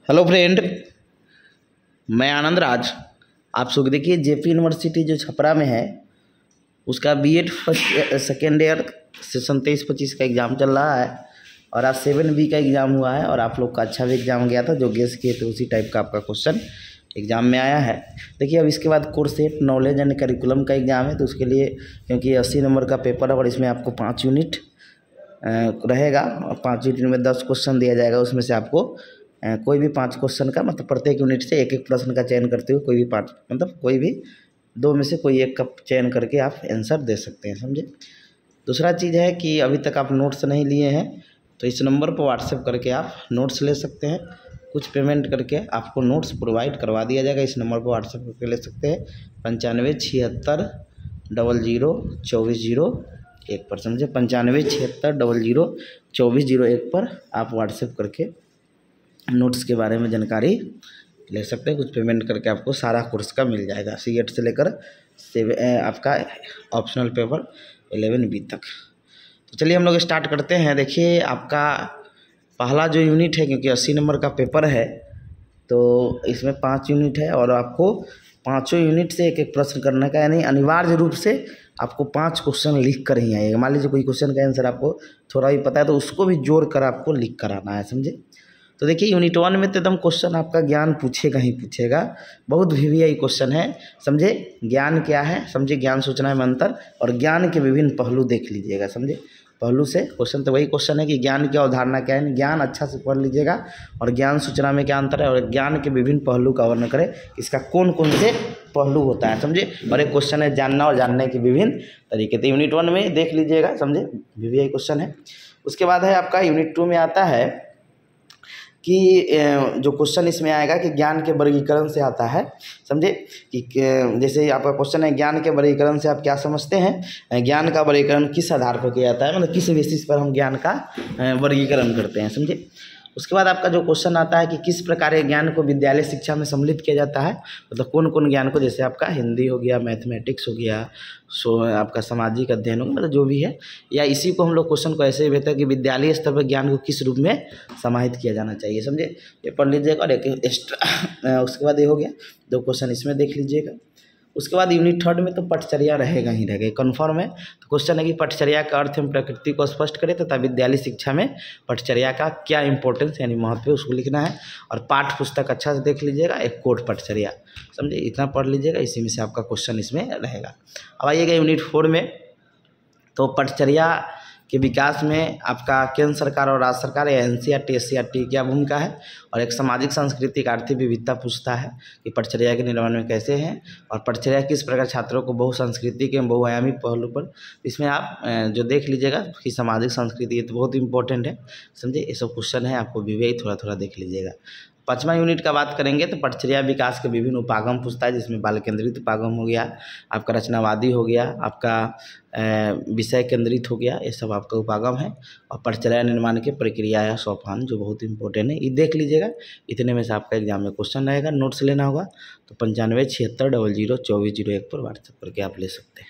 Hello friend, मैं आनंद राज। आप सब देखिए जेपी यूनिवर्सिटी जो छपरा में है उसका B Ed first second year session 23-25 का एग्ज़ाम चल रहा है और आज 7B का एग्ज़ाम हुआ है और आप लोग का अच्छा भी एग्ज़ाम गया था। जो गेस किए थे उसी टाइप का आपका क्वेश्चन एग्ज़ाम में आया है। देखिए अब इसके बाद course set knowledge and curriculum का एग्ज़ाम है, तो उसके लिए क्योंकि 80 नंबर का पेपर है और इसमें आपको 5 यूनिट रहेगा और 5 यूनिट में 10 क्वेश्चन दिया जाएगा। उसमें से आपको कोई भी 5 क्वेश्चन का मतलब प्रत्येक यूनिट से एक एक प्रश्न का चयन करते हुए कोई भी 5 मतलब कोई भी 2 में से कोई एक का चयन करके आप आंसर दे सकते हैं, समझे। दूसरा चीज़ है कि अभी तक आप नोट्स नहीं लिए हैं तो इस नंबर पर व्हाट्सएप करके आप नोट्स ले सकते हैं। कुछ पेमेंट करके आपको नोट्स प्रोवाइड करवा दिया जाएगा। इस नंबर पर व्हाट्सएप करके ले सकते हैं 9576002401 पर, समझे। 9576002401 पर आप व्हाट्सएप करके नोट्स के बारे में जानकारी ले सकते हैं। कुछ पेमेंट करके आपको सारा कोर्स का मिल जाएगा, C8 से लेकर आपका ऑप्शनल पेपर 11B तक। तो चलिए हम लोग स्टार्ट करते हैं। देखिए आपका पहला जो यूनिट है, क्योंकि 80 नंबर का पेपर है तो इसमें 5 यूनिट है और आपको पाँचों यूनिट से एक एक प्रश्न करने का, यानी अनिवार्य रूप से आपको 5 क्वेश्चन लिख कर ही आएगा। मान लीजिए कोई क्वेश्चन का आंसर आपको थोड़ा भी पता है तो उसको भी जोड़ कर आपको लिख कर आना है, समझे। तो देखिए यूनिट 1 में तो एकदम क्वेश्चन आपका ज्ञान पूछेगा ही पूछेगा, बहुत VVI क्वेश्चन है, समझे। ज्ञान क्या है, समझे। ज्ञान सूचना में अंतर और ज्ञान के विभिन्न पहलू देख लीजिएगा, समझे। पहलू से क्वेश्चन तो वही क्वेश्चन है कि ज्ञान की अवधारणा क्या है, ज्ञान अच्छा से पढ़ लीजिएगा और ज्ञान सूचना में क्या अंतर है और ज्ञान के विभिन्न पहलू का वर्णन करें, इसका कौन कौन से पहलू होता है, समझे। और एक क्वेश्चन है जानना और जानने के विभिन्न तरीके। तो यूनिट 1 में देख लीजिएगा, समझे, VVI क्वेश्चन है। उसके बाद है आपका यूनिट 2 में आता है कि जो क्वेश्चन इसमें आएगा कि ज्ञान के वर्गीकरण से आता है, समझे। कि जैसे आपका क्वेश्चन है ज्ञान के वर्गीकरण से आप क्या समझते हैं, ज्ञान का वर्गीकरण किस आधार पर किया जाता है, मतलब किस बेसिस पर हम ज्ञान का वर्गीकरण करते हैं, समझे। उसके बाद आपका जो क्वेश्चन आता है कि किस प्रकार के ज्ञान को विद्यालय शिक्षा में सम्मिलित किया जाता है, मतलब कौन कौन ज्ञान को, जैसे आपका हिंदी हो गया, मैथमेटिक्स हो गया, आपका सामाजिक अध्ययन हो गया, मतलब जो भी है। या इसी को हम लोग क्वेश्चन को ऐसे ही बेहतर कि विद्यालय स्तर पर ज्ञान को किस रूप में समाहित किया जाना चाहिए, समझे। ये पढ़ लीजिएगा। और एक एक्स्ट्रा उसके बाद ये हो गया 2 क्वेश्चन इसमें देख लीजिएगा। उसके बाद यूनिट 3 में तो पटचर्या रहेगा ही रहेगा, कन्फर्म है। तो क्वेश्चन है कि पटचर्या का अर्थ एवं प्रकृति को स्पष्ट करें तथा विद्यालय शिक्षा में पटचर्या का क्या इंपॉर्टेंस यानी महत्व है उसको लिखना है। और पाठ्य पुस्तक अच्छा से देख लीजिएगा, एक कोट पटचर्या, समझे, इतना पढ़ लीजिएगा। इसी में से आपका क्वेश्चन इसमें रहेगा। अब आइएगा यूनिट 4 में। तो पटचर्या के विकास में आपका केंद्र सरकार और राज्य सरकार या NCERT SCERT की क्या भूमिका है। और एक सामाजिक सांस्कृतिक आर्थिक विविधता पूछता है कि पटचर्या के निर्माण में कैसे हैं और पटचर्या किस प्रकार छात्रों को बहुसांस्कृतिक एवं बहुआयामी पहलू पर, इसमें आप जो देख लीजिएगा कि सामाजिक संस्कृति, ये तो बहुत इंपॉर्टेंट है, समझे। ये सब क्वेश्चन है, आपको VVI थोड़ा थोड़ा देख लीजिएगा। 5वां यूनिट का बात करेंगे तो पटचर्या विकास के विभिन्न उपागम पूछता है, जिसमें बाल केंद्रित उपागम हो गया, आपका रचनावादी हो गया, आपका विषय केंद्रित हो गया, ये सब आपका उपागम है। और पटचर्या निर्माण की प्रक्रिया या सोपान जो बहुत इंपॉर्टेंट है, ये देख लीजिएगा। इतने में से आपका एग्जाम में क्वेश्चन रहेगा। नोट्स लेना होगा तो 9576002401 पर व्हाट्सएप करके आप ले सकते हैं।